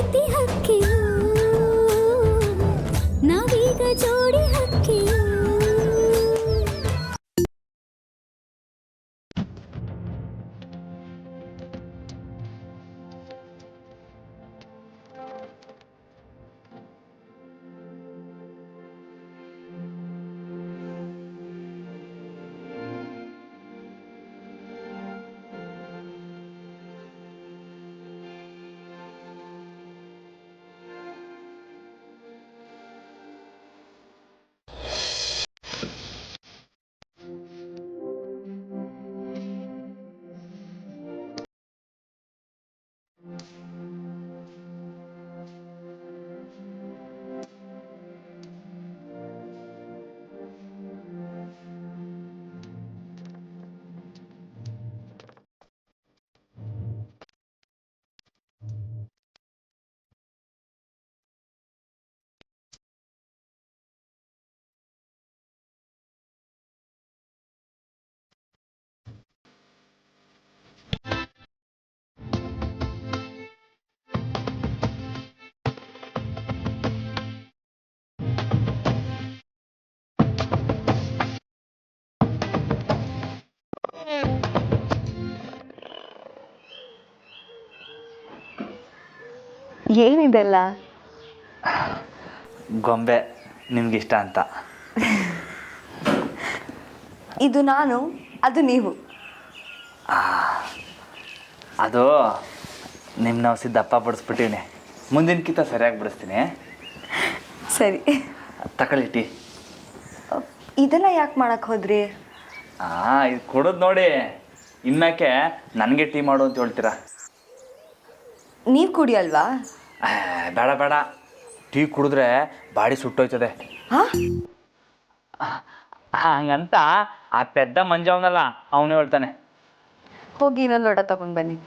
ಪ್ರೀತಿ ಹಕ್ಕಿಯು ನಾವೀಗ ಜೋಡಿ ಹಕ್ಕಿಯು. ಏನಿದೆಲ್ಲ? ಗೊಂಬೆ ನಿಮ್ಗಿಷ್ಟ ಅಂತ. ಇದು ನಾನು, ಅದು ನೀವು. ಅದು ನಿಮ್ಮ ನಾವು ದಪ್ಪ ಬಿಡಿಸ್ಬಿಟ್ಟಿವ್ನಿ, ಮುಂದಿನಕ್ಕಿಂತ ಸರಿಯಾಗಿ ಬಿಡಿಸ್ತೀನಿ. ಸರಿ ತಗೊಳ್ಳಿ ಟೀ. ಇದೆಲ್ಲ ಯಾಕೆ ಮಾಡಕ್ಕೆ ಹೋದ್ರಿ? ಇದು ಕೊಡೋದು ನೋಡಿ, ಇನ್ಮ್ಯಾಕೆ ನನಗೆ ಟೀ ಮಾಡು ಅಂತ ಹೇಳ್ತೀರಾ? ನೀವು ಕುಡಿಯಲ್ವಾ? ಬೇಡ ಬೇಡ, ಟೀ ಕುಡಿದ್ರೆ ಬಾಡಿ ಸುಟ್ಟೋಯ್ತದೆ. ಹಂಗಂತ ಆ ಪೆದ್ದ ಮಂಜ ಅವನಲ್ಲ, ಅವನೇ ಹೇಳ್ತಾನೆ. ಹೋಗಿ ಇನ್ನೊಂದು ಲೋಟ ತಗೊಂಡು ಬನ್ನಿ.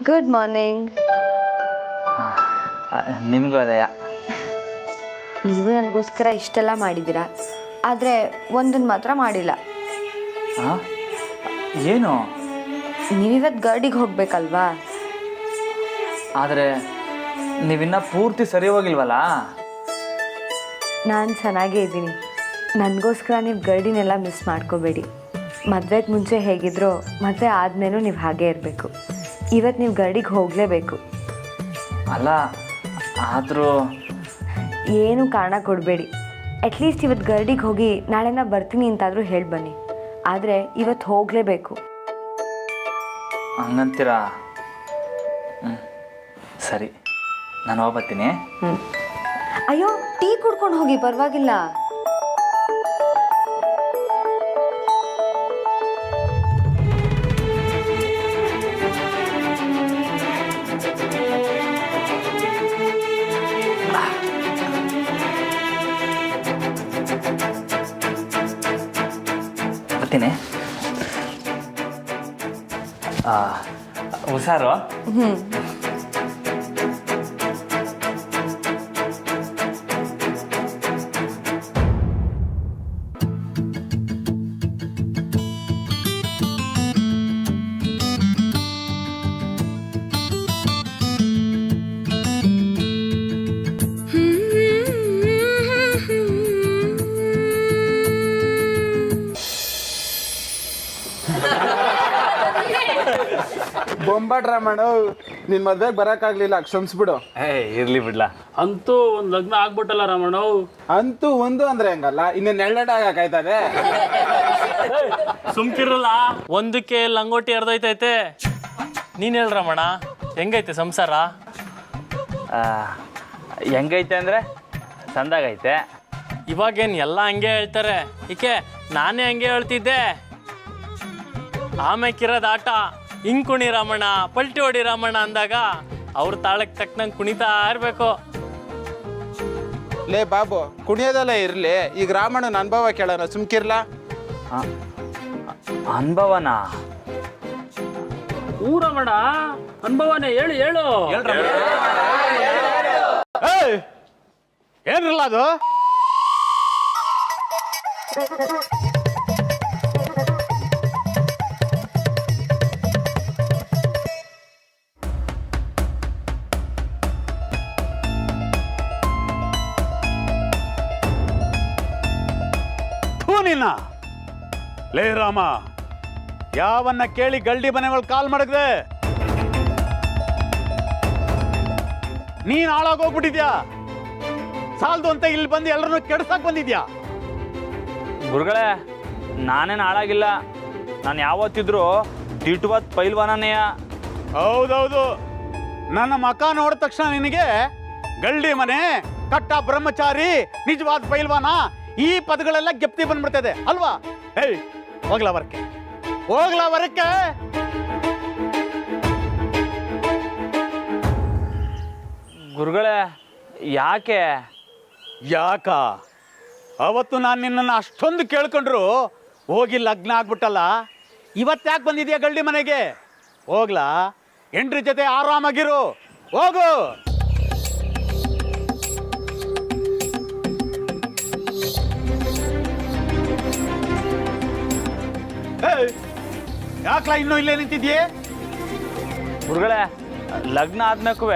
Good morning. ನಿಮಗೂ ಅದೆಯಾ? ನೀವು ನನಗೋಸ್ಕರ ಇಷ್ಟೆಲ್ಲ ಮಾಡಿದ್ದೀರಾ, ಆದರೆ ಒಂದನ್ನು ಮಾತ್ರ ಮಾಡಿಲ್ಲ. ಏನು? ನೀವಿವತ್ತು ಗರ್ಡಿಗೆ ಹೋಗ್ಬೇಕಲ್ವಾ? ಆದರೆ ನೀವಿನ್ನ ಪೂರ್ತಿ ಸರಿ ಹೋಗಿಲ್ವಲ್ಲ? ನಾನು ಚೆನ್ನಾಗೇ ಇದ್ದೀನಿ. ನನಗೋಸ್ಕರ ನೀವು ಗರ್ಡಿನೆಲ್ಲ ಮಿಸ್ ಮಾಡ್ಕೋಬೇಡಿ. ಮದುವೆಗೆ ಮುಂಚೆ ಹೇಗಿದ್ರೋ ಮದುವೆ ಆದಮೇಲೂ ನೀವು ಹಾಗೇ ಇರಬೇಕು. ಇವತ್ತು ನೀವು ಗರ್ಡಿಗೆ ಹೋಗಲೇಬೇಕು. ಅಲ್ಲ, ಆದರೂ ಏನು ಕಾರಣ ಕೊಡಬೇಡಿ. ಅಟ್ಲೀಸ್ಟ್ ಇವತ್ತು ಗರ್ಡಿಗೆ ಹೋಗಿ ನಾಳೆನ ಬರ್ತೀನಿ ಅಂತಾದರೂ ಹೇಳಿ ಬನ್ನಿ. ಆದರೆ ಇವತ್ತು ಹೋಗಲೇಬೇಕು. ಹಂಗಂತೀರಾ? ಸರಿ, ನಾನು ಹೋಗ್ಬರ್ತೀನಿ. ಅಯ್ಯೋ, ಟೀ ಕುಡ್ಕೊಂಡು ಹೋಗಿ, ಪರವಾಗಿಲ್ಲ. ಬರ್ತೀನಿ. ಹುಷಾರು. ಬೊಂಬಾಟ್ರ ಮಾಡೋ, ನಿನ್ ಮದ್ವೆಗೆ ಬರಕ್ಕಾಗ್ಲಿಲ್ಲ, ಕ್ಷಮಿಸ್ಬಿಡು. ಇರ್ಲಿ ಬಿಡ್ಲಾ. ಅಂತೂ ಒಂದ್ ಲಗ್ನ ಆಗ್ಬಿಟ್ಟಲ್ಲ ರಮಣ. ಅಂತೂ ಒಂದು ಅಂದ್ರೆ ಹೆಂಗಲ್ಲ, ಇನ್ನೇನ್ ಎಳ್ಳಾಗಾಯ್ತದೆ. ಸುಮ್ಕಿರಲ್ಲ, ಒಂದಕ್ಕೆ ಲಂಗೋಟಿ ಅರ್ಧೈತೈತೆ. ನೀನ್ ಹೇಳ್ ರಮಣ, ಹೆಂಗೈತೆ ಸಂಸಾರ? ಹೆಂಗೈತೆ ಅಂದರೆ ಚಂದಾಗೈತೆ. ಇವಾಗೇನು ಎಲ್ಲ ಹಂಗೆ ಹೇಳ್ತಾರೆ, ಈಕೆ ನಾನೇ ಹಂಗೆ ಹೇಳ್ತಿದ್ದೆ. ಆಮೇಕಿರೋದು ಆಟ, ಹಿಂಗ್ ಕುಣಿ ರಾಮಣ್ಣ, ಪಲ್ಟಿ ಹೊಡಿ ರಾಮಣ್ಣ ಅಂದಾಗ ಅವ್ರ ತಾಳಕ್ಕೆ ತಕ್ಕನಂಗೆ ಕುಣಿತಾ ಇರಬೇಕು. ಲೇ ಬಾಬು, ಕುಣಿಯೋದೆಲ್ಲ ಇರಲಿ, ಈಗ ರಾಮಣ್ಣನ ಅನುಭವ ಕೇಳೋಣ, ಸುಮ್ಕಿರ್ಲಾ? ಅನುಭವನಾ? ರಾಮಣ್ಣ ಅನುಭವನೇ, ಹೇಳು ಹೇಳು. ಏನಿರಲ್ಲ ಅದು? ನಿನ್ನ ಲೇ ರಾಮ, ಯಾವನ್ನ ಕೇಳಿ ಗಲ್ಡಿ ಮನೆಗಳು ಕಾಲ್ ಮಾಡಿದ್ರೆ ನೀನ್ ಹಾಳಾಗೋಗ್ಬಿಟ್ಟಿದ್ಯಾ? ಸಾಲ್ದು ಅಂತ ಇಲ್ಲಿ ಬಂದು ಎಲ್ಲರನ್ನು ಕೆಡ್ಸಕ್ ಬಂದಿದ್ಯಾ? ಗುರುಗಳೇ, ನಾನೇನು ಹಾಳಾಗಿಲ್ಲ. ನಾನು ಯಾವತ್ತಿದ್ರು ದಿಟ್ವಾದ ಪೈಲ್ವಾನನೆಯ. ಹೌದೌದು, ನನ್ನ ಮಕ ನೋಡಿದ ತಕ್ಷಣ ನಿನಗೆ ಗಲ್ಡಿ ಮನೆ, ಕಟ್ಟ ಬ್ರಹ್ಮಚಾರಿ, ನಿಜವಾದ ಪೈಲ್ವಾನ ಈ ಪದಗಳೆಲ್ಲ ಗೆಪ್ತಿ ಬಂದ್ಬಿಡ್ತದೆ ಅಲ್ವಾ? ಏಯ್, ಹೋಗ್ಲಾ ವರ್ಕೆ, ಹೋಗ್ಲಾ ವರ್ಕೆ. ಗುರುಗಳೇ, ಯಾಕೆ? ಯಾಕ? ಅವತ್ತು ನಾನು ನಿನ್ನನ್ನು ಅಷ್ಟೊಂದು ಕೇಳ್ಕೊಂಡ್ರು ಹೋಗಿ ಲಗ್ನ ಆಗ್ಬಿಟ್ಟಲ್ಲ, ಇವತ್ತ್ಯಾಕೆ ಬಂದಿದ್ಯಾ ಗಲ್ಡಿ ಮನೆಗೆ? ಹೋಗ್ಲಾ, ಹೆಂಡ್ರಿ ಜೊತೆ ಆರಾಮಾಗಿರು, ಹೋಗು. ಯಾಕ್ಲಾ ಇನ್ನೂ ಇಲ್ಲೇ ನಿಂತಿದ್ಯೆ? ಗುರುಗಳೇ, ಲಗ್ನ ಆದ್ಮೇಕೂ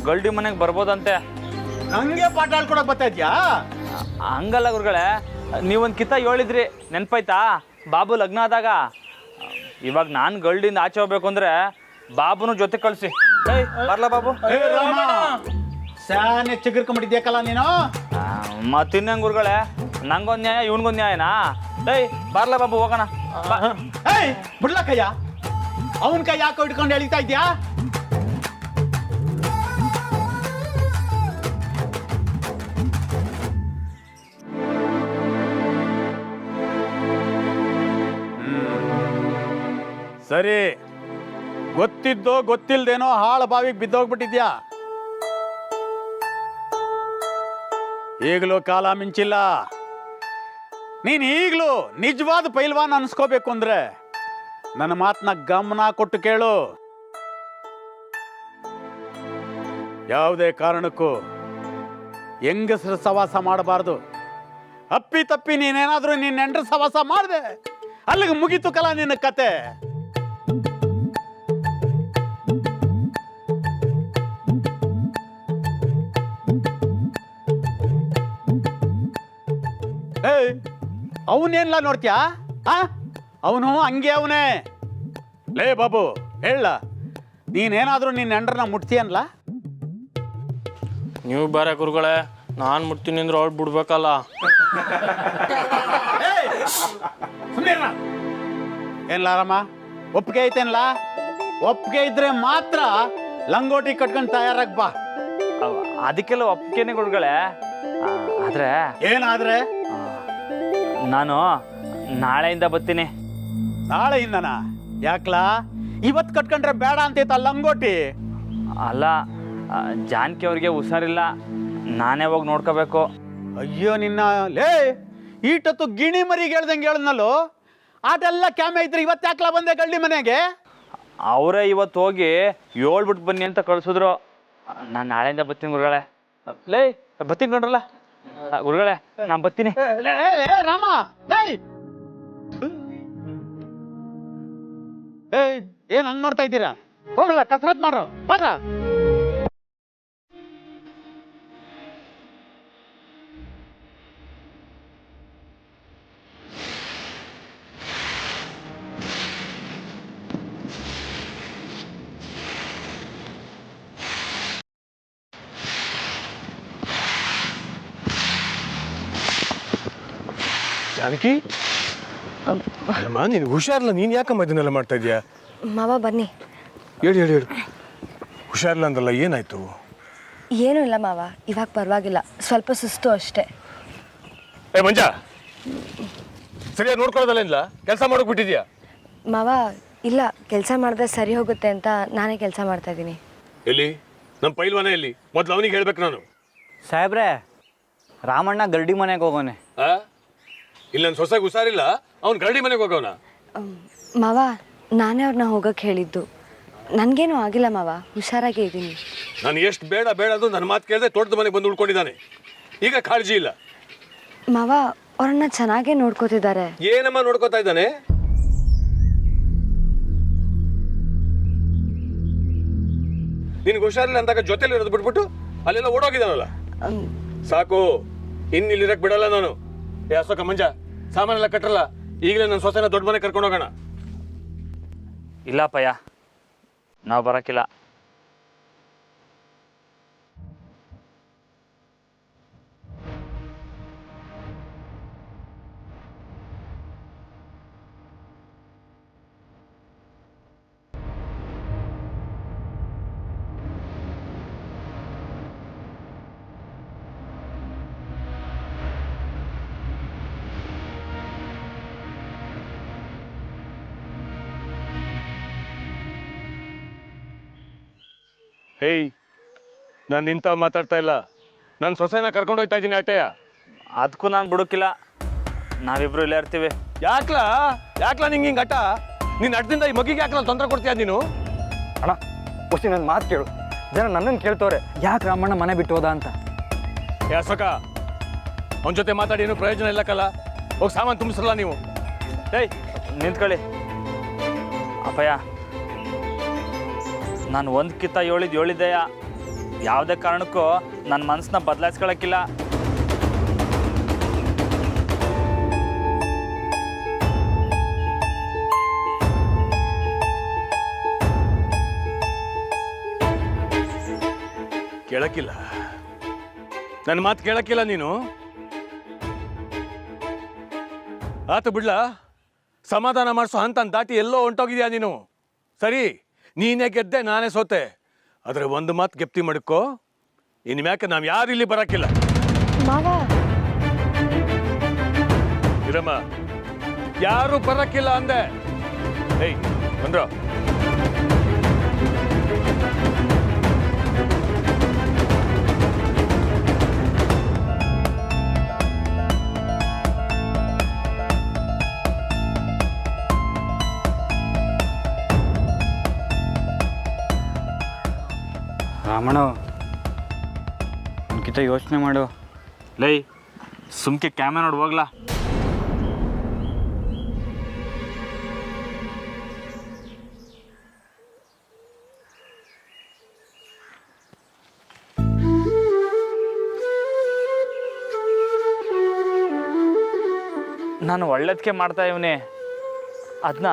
ಗಲ್ಡಿ ಮನೆಗೆ ಬರ್ಬೋದಂತೆ. ನಂಗೆ ಪಾಠ ಹೇಳ್ಕೊಡಕ್ ಬರ್ತಾ ಇದ್ಯಾ? ಹಂಗಲ್ಲ ಗುರುಗಳೇ, ನೀವೊಂದು ಕಿತ್ತ ಹೇಳಿದ್ರಿ, ನೆನ್ಪಾಯ್ತಾ? ಬಾಬು ಲಗ್ನ ಆದಾಗ. ಇವಾಗ ನಾನು ಗಲ್ಡಿಂದ ಆಚೆ ಹೋಗ್ಬೇಕು ಅಂದ್ರೆ ಬಾಬುನು ಜೊತೆ ಕಳಿಸಿ. ಬರ್ಲಾ ಬಾಬು? ಶಾನೆ ಚಿಗುರ್ಕೊಂಡ್ಬಿಟ್ಟಿದ್ಯಾಕಲ್ಲ ನೀನು? ಮತ್ತಿನ್ನೇನು ಗುರುಗಳೇ, ನಂಗೊಂದು ನ್ಯಾಯ ಇವನ್ಗೊಂದು ನ್ಯಾಯನಾ? ಬರ್ಲಾ ಬಾಬು, ಹೋಗೋಣ. ಬಿಡ್ಲ ಕಯ್ಯ, ಅವನ ಕೈ ಯಾಕೋ ಇಟ್ಕೊಂಡು ಎಳಿತಾ ಇದ್ಯಾ? ಸರಿ, ಗೊತ್ತಿದ್ದೋ ಗೊತ್ತಿಲ್ದೇನೋ ಹಾಳು ಬಾವಿಗೆ ಬಿದ್ದೋಗ್ಬಿಟ್ಟಿದ್ಯಾ. ಈಗಲೂ ಕಾಲ ಮಿಂಚಿಲ್ಲ. ನೀನ್ ಈಗಲೂ ನಿಜವಾದ ಪೈಲ್ವಾನ್ ಅನ್ಸ್ಕೋಬೇಕು ಅಂದ್ರೆ ನನ್ನ ಮಾತನ್ನ ಗಮನ ಕೊಟ್ಟು ಕೇಳು. ಯಾವುದೇ ಕಾರಣಕ್ಕೂ ಹೆಂಗಸರ ಸವಾಸ ಮಾಡಬಾರ್ದು. ಅಪ್ಪಿ ತಪ್ಪಿ ನೀನೇನಾದ್ರೂ ನಿನ್ನ ಹೆಂಡ್ರ ಸವಾಸ ಮಾಡಿದೆ, ಅಲ್ಲಿಗೆ ಮುಗೀತು ಕಲ ನಿನ್ನ ಕತೆ. ಅವನೇನ್ಲ ನೋಡ್ತೀಯಾ? ಅವನು ಹಂಗೆ ಅವನೇ. ಲೇ ಬಾಬು, ಹೇಳ, ನೀನೇನಾದ್ರೂ ನಿನ್ನ ಹೆಂಡ್ರನ್ನ ಮುಟ್ತೀಯನ್ಲ? ನೀವು ಬೇರೆ ಗುರುಗಳೇ, ನಾನು ಮುಟ್ತೀನಿ ಅಂದ್ರೆ ಅವ್ಳು ಬಿಡ್ಬೇಕಲ್ಲ. ಏನ್ಲ ಆರಾಮ, ಒಪ್ಪಿಗೆ ಐತೇನ್ಲ? ಒಪ್ಪಿಗೆ ಇದ್ರೆ ಮಾತ್ರ ಲಂಗೋಟಿ ಕಟ್ಕೊಂಡು ತಯಾರಾಗ್ ಬಾ. ಅದಕ್ಕೆಲ್ಲ ಒಪ್ಪಿಗೆನೆ ಗುರುಗಳೇ. ಆದ್ರೆ ಏನಾದ್ರೆ? ನಾನು ನಾಳೆಯಿಂದ ಬರ್ತೀನಿ. ನಾಳೆಯಿಂದನಾ? ಯಾಕ್ಲಾ? ಇವತ್ತು ಕಟ್ಕೊಂಡ್ರೆ ಬೇಡ ಅಂತೈತ ಲಂಗೋಟಿ? ಅಲ್ಲ, ಜಾನಕಿ ಅವ್ರಿಗೆ ಹುಷಾರಿಲ್ಲ, ನಾನೇ ಹೋಗಿ ನೋಡ್ಕೋಬೇಕು. ಅಯ್ಯೋ ನಿನ್ನ ಲೇ, ಈಟತ್ತು ಗಿಣಿ ಮರಿಗೆ ಹೇಳ್ದಂಗೆ ಹೇಳಿದ್ನಲ್ಲೋ, ಆಟೆಲ್ಲ ಕ್ಯಾಮೆ ಇದ್ರೆ ಇವತ್ತು ಯಾಕ್ಲಾ ಬಂದೆ ಗಳ್ಳಿ ಮನೆಗೆ? ಅವರೇ ಇವತ್ತು ಹೋಗಿ ಹೇಳ್ಬಿಟ್ಟು ಬನ್ನಿ ಅಂತ ಕಳ್ಸಿದ್ರು. ನಾನು ನಾಳೆಯಿಂದ ಬರ್ತೀನಿ ಗುರುಗಳೇ. ಲೇ, ಬರ್ತೀನಿ ನೋಡ್ರಲ್ಲ ಗುರುಗಳೇ, ನಾನು ಬರ್ತೀನಿ. ರಾಮ, ಏನ್ ಹಂಗ್ ನೋಡ್ತಾ ಇದ್ದೀರಾ? ಹೋಗಲ್ಲ, ಕಸರತ್ ಮಾಡ್ರು, ಬರ. ಜಾನಕಿ, ಅಲ್ಲಮ್ಮ, ನೀನು ಹುಷಾರಿಲ್ಲ, ನೀನು ಯಾಕಮ್ಮ ಇದನ್ನೆಲ್ಲ ಮಾಡ್ತಾ ಇದೀಯಾ? ಮಾವ ಬನ್ನಿ. ಹೇಳಿ ಹೇಳಿ ಹೇಳು. ಹುಷಾರಿಲ್ಲ ಅಂದಲ್ಲ, ಏನಾಯ್ತು? ಏನೂ ಇಲ್ಲ ಮಾವ, ಇವಾಗ ಪರವಾಗಿಲ್ಲ, ಸ್ವಲ್ಪ ಸುಸ್ತು ಅಷ್ಟೇ. ಏ ಮಂಜ, ಸರಿಯಾಗಿ ನೋಡ್ಕೊಳ್ಳೋದಲ್ಲ ಇಲ್ಲ, ಕೆಲಸ ಮಾಡೋಕೆ ಬಿಟ್ಟಿದ್ಯಾ? ಮಾವ ಇಲ್ಲ, ಕೆಲಸ ಮಾಡಿದ್ರೆ ಸರಿ ಹೋಗುತ್ತೆ ಅಂತ ನಾನೇ ಕೆಲಸ ಮಾಡ್ತಾ ಇದ್ದೀನಿ. ಎಲ್ಲಿ ನಮ್ಮ ಪೈಲ್ವಾನ ಎಲ್ಲಿ? ಮೊದ್ಲು ಅವನಿಗೆ ಹೇಳ್ಬೇಕು ನಾನು. ಸಾಹೇಬ್ರೆ, ರಾಮಣ್ಣ ಗರಡಿ ಮನೆಗೆ ಹೋಗೋನೆ. ಇಲ್ಲ ನನ್ನ ಸೊಸೆಗೆ ಹುಷಾರಿಲ್ಲ, ಅವ್ನು ಗರಡಿ ಮನೆಗೆ ಹೋಗೋಣ. ಮಾವ ನಾನೇ ಅವ್ರನ್ನ ಹೋಗಕ್ಕೆ ಹೇಳಿದ್ದು. ನನಗೇನು ಆಗಿಲ್ಲ ಮಾವ, ಹುಷಾರಾಗೇ ಇದ್ದೀನಿ. ನಾನು ಎಷ್ಟು ಬೇಡ ಬೇಡ ಅದು ನನ್ನ ಮಾತು ಕೇಳಿದೆ ತೋಟದ ಮನೆಗೆ ಬಂದು ಉಳ್ಕೊಂಡಿದ್ದಾನೆ. ಈಗ ಕಾಳಜಿ ಇಲ್ಲ. ಮಾವ ಅವ್ರನ್ನ ಚೆನ್ನಾಗೇ ನೋಡ್ಕೋತಿದ್ದಾರೆ. ಏನಮ್ಮ ನೋಡ್ಕೋತಾ ಇದ್ದಾನೆ? ನಿನ್ಗೆ ಹುಷಾರಿಲ್ಲ ಅಂದಾಗ ಜೊತೆಲಿ ಇರೋದು ಬಿಟ್ಬಿಟ್ಟು ಅಲ್ಲೆಲ್ಲ ಓಡೋಗಿದ್ದಾನಲ್ಲ. ಸಾಕು, ಇನ್ನಿಲ್ಲಿರಕ್ ಬಿಡಲ್ಲ ನಾನು. ಏ ಅಶೋಕ, ಮಂಜ, ಸಾಮಾನೆಲ್ಲ ಕಟ್ಟರಲ್ಲ, ಈಗಲೇ ನನ್ನ ಸೊಸೆನ ದೊಡ್ಡ ಮನೆ ಕರ್ಕೊಂಡು ಹೋಗೋಣ. ಇಲ್ಲಪ್ಪಯ್ಯ, ನಾವು ಬರೋಕ್ಕಿಲ್ಲ. ಹೇಯ್, ನಾನು ನಿಂತ ಮಾತಾಡ್ತಾ ಇಲ್ಲ, ನನ್ನ ಸೊಸೆನ ಕರ್ಕೊಂಡು ಹೋಗ್ತಾ ಇದ್ದೀನಿ ಆಟೆಯ. ಅದಕ್ಕೂ ನಾನು ಬಿಡೋಕ್ಕಿಲ್ಲ, ನಾವಿಬ್ರು ಇಲ್ಲೇ ಇರ್ತೀವಿ. ಯಾಕ್ಲಾ ನಿಂಗೆ ಹಿಂಗೆ ಅಟ? ನೀನು ಅಡ್ದಿಂದ ಈ ಮಗಿಗೆ ಯಾಕೆ ತೊಂದರೆ ಕೊಡ್ತೀಯ ನೀನು? ಅಣ್ಣ ಒಸಿ ನನ್ನ ಮಾತು ಕೇಳು. ಜನ ನನ್ನನ್ನು ಕೇಳ್ತವ್ರೆ, ಯಾಕೆ ರಾಮಣ್ಣ ಮನೆ ಬಿಟ್ಟು ಹೋದ ಅಂತ. ಏ ಅಶೋಕ, ಅವನ ಜೊತೆ ಮಾತಾಡಿ ಏನು ಪ್ರಯೋಜನ ಇಲ್ಲಕ್ಕಲ್ಲ. ಹೋಗಿ ಸಾಮಾನು ತುಂಬಿಸಲ್ಲ ನೀವು. ಏಯ್ ನಿಂತ್ಕೊಳ್ಳಿ. ಅಪ್ಪಯ್ಯ, ನಾನು ಒಂದಕ್ಕಿಂತ ಹೇಳಿದ್ದೆಯ. ಯಾವುದೇ ಕಾರಣಕ್ಕೂ ನನ್ನ ಮನಸ್ಸನ್ನ ಬದಲಾಯಿಸ್ಕೊಳಕ್ಕಿಲ್ಲ. ಕೇಳಕ್ಕಿಲ್ಲ, ನನ್ನ ಮಾತು ಕೇಳಕ್ಕಿಲ್ಲ ನೀನು. ಆತು ಬಿಡ್ಲಾ, ಸಮಾಧಾನ ಮಾಡಿಸೋ ಹಂತ ದಾಟಿ ಎಲ್ಲೋ ಹೊಂಟೋಗಿದ್ಯಾ ನೀನು. ಸರಿ, ನೀನೇ ಗೆದ್ದೆ, ನಾನೇ ಸೋತೆ. ಆದರೆ ಒಂದು ಮಾತು ಗೆಪ್ತಿ ಮಾಡ್ಕೋ, ಇನ್ನು ಮ್ಯಾಕೆ ನಾವು ಯಾರು ಇಲ್ಲಿ ಬರಕ್ಕಿಲ್ಲ. ಇರಮ್ಮ, ಯಾರು ಬರಕ್ಕಿಲ್ಲ ಅಂದೆ. ಏಯ್ ಬಂದ್ರ. ರಾಮಣ್ಣ ಒಂದ್ಕಿತ ಯೋಚನೆ ಮಾಡು. ಲೈ, ಸುಮ್ಕೆ ಕ್ಯಾಮರಾ ನೋಡಿ ಹೋಗ್ಲಾ. ನಾನು ಒಳ್ಳೇದಕ್ಕೆ ಮಾಡ್ತಾ ಇವನೇ, ಅದನ್ನ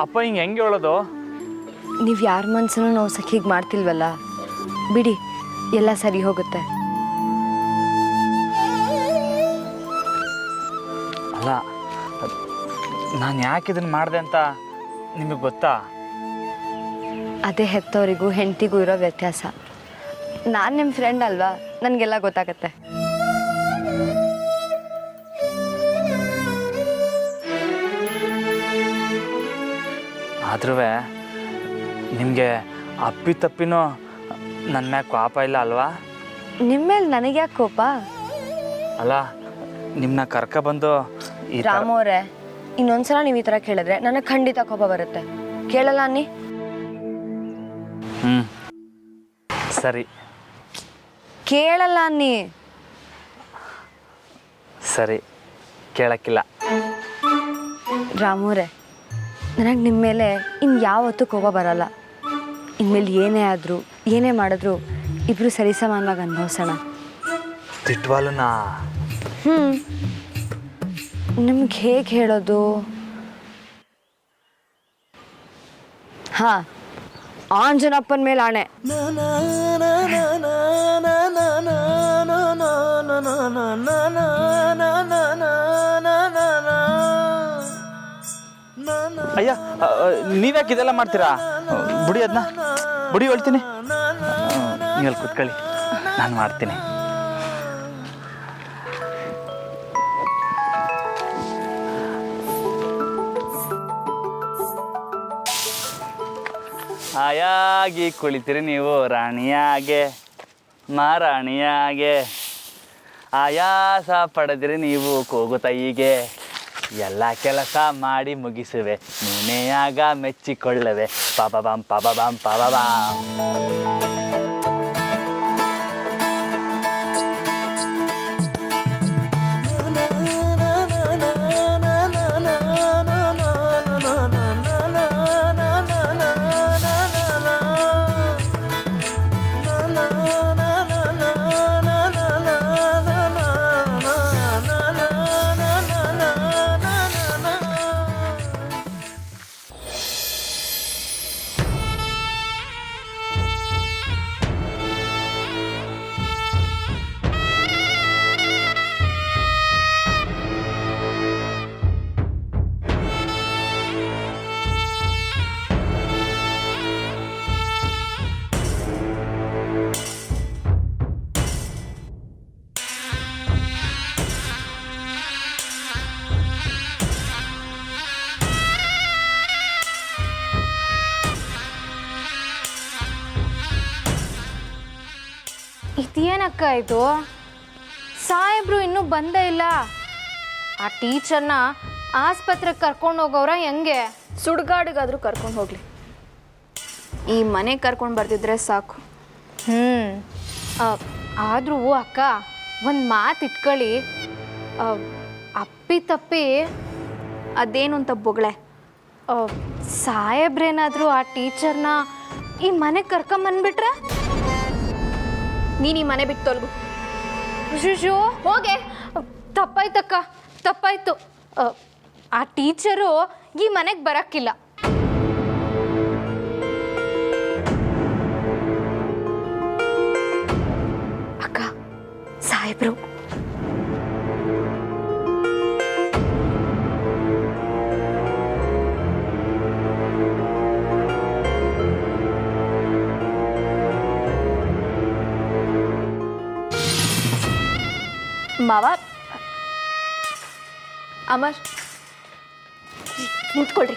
ಅಪ್ಪ ಹಿಂಗೆ ಹೆಂಗೆ ಹೇಳೋದು? ನೀವು ಯಾರ ಮನಸ್ಸನ್ನು ನೋವ್ಸಕ್ಕೆ ಹೀಗೆ ಮಾಡ್ತಿಲ್ವಲ್ಲ, ಬಿಡಿ, ಎಲ್ಲ ಸರಿ ಹೋಗುತ್ತೆ. ಅಲ್ಲ, ನಾನು ಯಾಕೆ ಇದನ್ನು ಮಾಡಿದೆ ಅಂತ ನಿಮಗೆ ಗೊತ್ತಾ? ಅದೇ ಹೆತ್ತವರಿಗೂ ಹೆಂಡತಿಗೂ ಇರೋ ವ್ಯತ್ಯಾಸ. ನಾನು ನಿಮ್ಮ ಫ್ರೆಂಡ್ ಅಲ್ವಾ, ನನಗೆಲ್ಲ ಗೊತ್ತಾಗತ್ತೆ. ಆದ್ರೂ ನಿಮಗೆ ಅಪ್ಪಿ ತಪ್ಪಿನೂ ನನ್ನ ಮ್ಯಾಗ ಕೋಪ ಇಲ್ಲ ಅಲ್ವಾ? ನಿಮ್ಮ ಮೇಲೆ ನನಗೆ ಯಾಕೆ ಕೋಪ? ಅಲ್ಲ, ನಿಮ್ಮನ್ನ ಕರ್ಕೊಬಂದು ರಾಮು ಅವರೇ, ಇನ್ನೊಂದ್ಸಲ ನೀವು ಈ ಥರ ಕೇಳಿದ್ರೆ ನನಗೆ ಖಂಡಿತ ಕೋಪ ಬರುತ್ತೆ. ಕೇಳಲ್ಲ ಅನ್ನಿ. ಸರಿ, ಕೇಳಲ್ಲ ಅನ್ನಿ. ಸರಿ, ಕೇಳಕ್ಕಿಲ್ಲ. ರಾಮು ಅವರೇ, ನನಗೆ ನಿಮ್ಮ ಮೇಲೆ ಇನ್ನು ಯಾವತ್ತೂ ಕೋಪ ಬರಲ್ಲ. ಇನ್ಮೇಲೆ ಏನೇ ಆದರೂ ಏನೇ ಮಾಡಿದ್ರು ಇಬ್ಬರು ಸರಿಸಮಾನವಾಗಿ ಅನುಭವಿಸೋಣ. ತಿಟ್ವಾಲುನಾ? ನಿಮ್ಗೆ ಹೇಗೆ ಹೇಳೋದು? ಹಾಂ, ಆಂಜನಪ್ಪನ ಮೇಲೆ ಆಣೆ. ಅಯ್ಯ, ನೀವ್ಯಾಕೆ ಇದೆಲ್ಲ ಮಾಡ್ತೀರಾ? ಬುಡಿ ಅದನ್ನ ಬುಡಿ, ಹೇಳ್ತೀನಿ. ನೀವು ಕೂತ್ಕೊಳ್ಳಿ, ನಾನು ಮಾಡ್ತೀನಿ. ಹಾಯಾಗಿ ಕುಳಿತಿರಿ ನೀವು ರಾಣಿಯಾಗೆ ಮಹಾರಾಣಿಯಾಗೆ, ಆಯಾಸ ಪಡೆದಿರಿ ನೀವು ಕೂಗುತೈಗೆ, ಎಲ್ಲ ಕೆಲಸ ಮಾಡಿ ಮುಗಿಸುವೆ ನೀನೇ ಆಗ ಮೆಚ್ಚಿಕೊಳ್ಳುವೆ ಪಾಬಾಬಾಂ ಪಾಬಾಬಾಂ ಪಾಬಾಬಾಂ. ಇದೇನಕ್ಕ ಇದು? ಸಾಹೇಬ್ರು ಇನ್ನೂ ಬಂದೇ ಇಲ್ಲ. ಆ ಟೀಚರ್ನ ಆಸ್ಪತ್ರೆಗೆ ಕರ್ಕೊಂಡು ಹೋಗೋರ ಹೆಂಗೆ? ಸುಡ್ಗಾಡಿಗಾದರೂ ಕರ್ಕೊಂಡು ಹೋಗಲಿ, ಈ ಮನೆ ಕರ್ಕೊಂಡು ಬರ್ತಿದ್ರೆ ಸಾಕು. ಆದರೂ ಅಕ್ಕ ಒಂದು ಮಾತು ಇಟ್ಕೊಳ್ಳಿ, ಅಪ್ಪಿ ತಪ್ಪಿ ಅದೇನು ಅಂತ ಬೊಗಳೆ. ಸಾಹೇಬ್ರೇನಾದರೂ ಆ ಟೀಚರ್ನ ಈ ಮನೆಗೆ ಕರ್ಕೊಂಬಂದ್ಬಿಟ್ರೆ? ನೀನು ಈ ಮನೆ ಬಿಟ್ಟು ತೊಲಗು. ಶುಶು ಹೋಗೆ. ತಪ್ಪಾಯ್ತಕ್ಕ, ತಪ್ಪಾಯ್ತು. ಆ ಟೀಚರು ಈ ಮನೆಗೆ ಬರೋಕ್ಕಿಲ್ಲ. ಅಕ್ಕ, ಸಾಹೇಬ್ರು ಮಾವ. ಅಮರ್, ನಿಂತ್ಕೊಳ್ರಿ.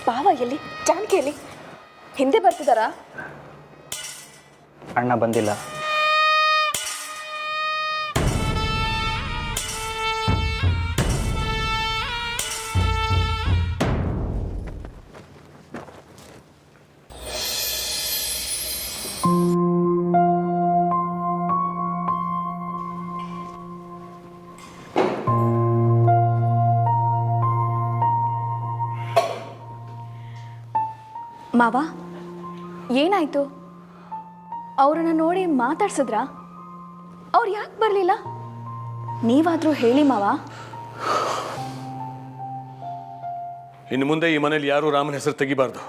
ಬಾವ ಎಲ್ಲಿ? ಜಾನಕಿ ಎಲ್ಲಿ? ಹಿಂದೆ ಬರ್ತಿದಾರಾ? ಅಣ್ಣ ಬಂದಿಲ್ಲ. ಮಾವ, ಏನಾಯ್ತು? ಅವ್ರನ್ನ ನೋಡಿ ಮಾತಾಡ್ಸಿದ್ರ? ಅವ್ರು ಯಾಕೆ ಬರಲಿಲ್ಲ? ನೀವಾದರೂ ಹೇಳಿ ಮಾವ. ಇನ್ನು ಮುಂದೆ ಈ ಮನೇಲಿ ಯಾರೂ ರಾಮನ ಹೆಸರು ತೆಗಿಬಾರ್ದು.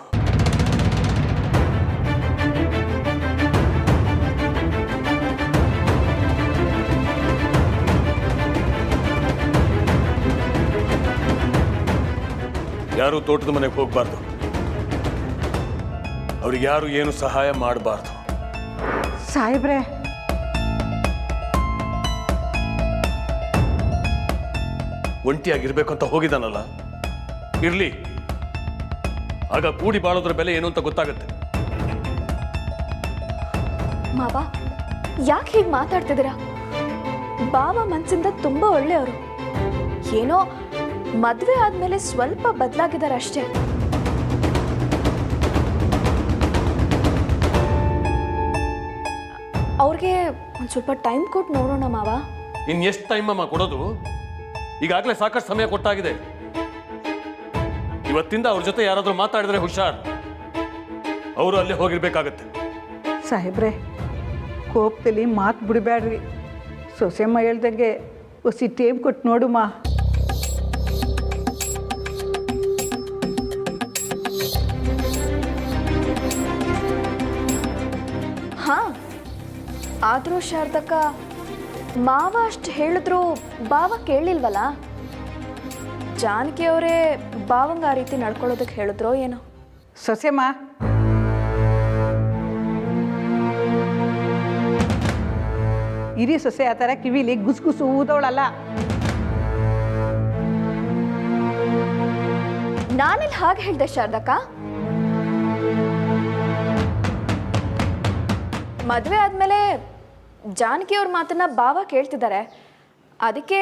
ಯಾರೂ ತೋಟದ ಮನೆಗೆ ಹೋಗ್ಬಾರ್ದು. ಅವ್ರಿಗೆ ಯಾರು ಏನು ಸಹಾಯ ಮಾಡಬಾರ್ದು. ಸಾಹೇಬ್ರೆ, ಒಂಟಿಯಾಗಿರ್ಬೇಕು ಅಂತ ಹೋಗಿದ್ದಾನಲ್ಲ, ಇರ್ಲಿ. ಆಗ ಕೂಡಿ ಬಾಳೋದ್ರ ಬೆಲೆ ಏನು ಅಂತ ಗೊತ್ತಾಗುತ್ತೆ. ಮಾವ, ಯಾಕೆ ಹೀಗೆ ಮಾತಾಡ್ತಿದ್ದೀರಾ? ಬಾವ ಮನಸ್ಸಿಂದ ತುಂಬ ಒಳ್ಳೆಯವರು. ಏನೋ ಮದುವೆ ಆದಮೇಲೆ ಸ್ವಲ್ಪ ಬದಲಾಗಿದ್ದಾರೆ ಅಷ್ಟೇ. ಅವ್ರಿಗೆ ಒಂದು ಸ್ವಲ್ಪ ಟೈಮ್ ಕೊಟ್ಟು ನೋಡೋಣ ಮಾವ. ಇನ್ನು ಎಷ್ಟು ಟೈಮ್ ಅಮ್ಮ ಕೊಡೋದು? ಈಗಾಗಲೇ ಸಾಕಷ್ಟು ಸಮಯ ಕೊಟ್ಟಾಗಿದೆ. ಇವತ್ತಿಂದ ಅವ್ರ ಜೊತೆ ಯಾರಾದರೂ ಮಾತಾಡಿದ್ರೆ ಹುಷಾರ್, ಅವರು ಅಲ್ಲೇ ಹೋಗಿರ್ಬೇಕಾಗತ್ತೆ. ಸಾಹೇಬ್ರೆ, ಕೋಪದಲ್ಲಿ ಮಾತು ಬಿಡಬೇಡ್ರಿ. ಸೊಸೆಮ್ಮ ಹೇಳ್ದಂಗೆ ಒಸಿ ಟೈಮ್ ಕೊಟ್ಟು ನೋಡುಮ್ಮ. ಹಾಂ, ಆದರೂ ಶಾರದಕ್ಕ, ಮಾವ ಅಷ್ಟು ಹೇಳಿದ್ರು ಬಾವ ಕೇಳಿಲ್ವಲ್ಲ? ಜಾನಕಿ ಅವರೇ ಬಾವಂಗ ಆ ರೀತಿ ನಡ್ಕೊಳ್ಳೋದಕ್ಕೆ ಹೇಳಿದ್ರೋ ಏನೋ? ಸೊಸೆಮ್ಮ, ಹಿರಿ ಸೊಸೆ ಆ ಥರ ಕಿವಿಲಿ ಗುಸುಗುಸು ಊದವಳಲ್ಲ. ನಾನೆಲ್ಲಿ ಹಾಗೆ ಹೇಳ್ದೆ ಶಾರದಕ್ಕ? ಮದುವೆ ಆದಮೇಲೆ ಜಾನಕಿ ಅವ್ರ ಮಾತನ್ನ ಬಾವ ಕೇಳ್ತಿದ್ದಾರೆ. ಅದಕ್ಕೆ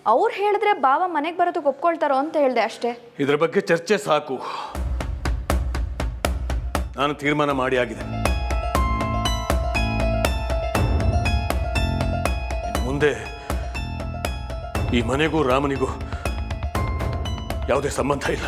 ಅವ್ರು ಹೇಳಿದ್ರೆ ಬಾವ ಮನೆಗೆ ಬರೋದಕ್ಕೆ ಒಪ್ಕೊಳ್ತಾರೋ ಅಂತ ಹೇಳಿದೆ ಅಷ್ಟೇ. ಇದ್ರ ಬಗ್ಗೆ ಚರ್ಚೆ ಸಾಕು. ನಾನು ತೀರ್ಮಾನ ಮಾಡಿ ಆಗಿದೆ. ಇನ್ನು ಮುಂದೆ ಈ ಮನೆಗೂ ರಾಮನಿಗೂ ಯಾವುದೇ ಸಂಬಂಧ ಇಲ್ಲ.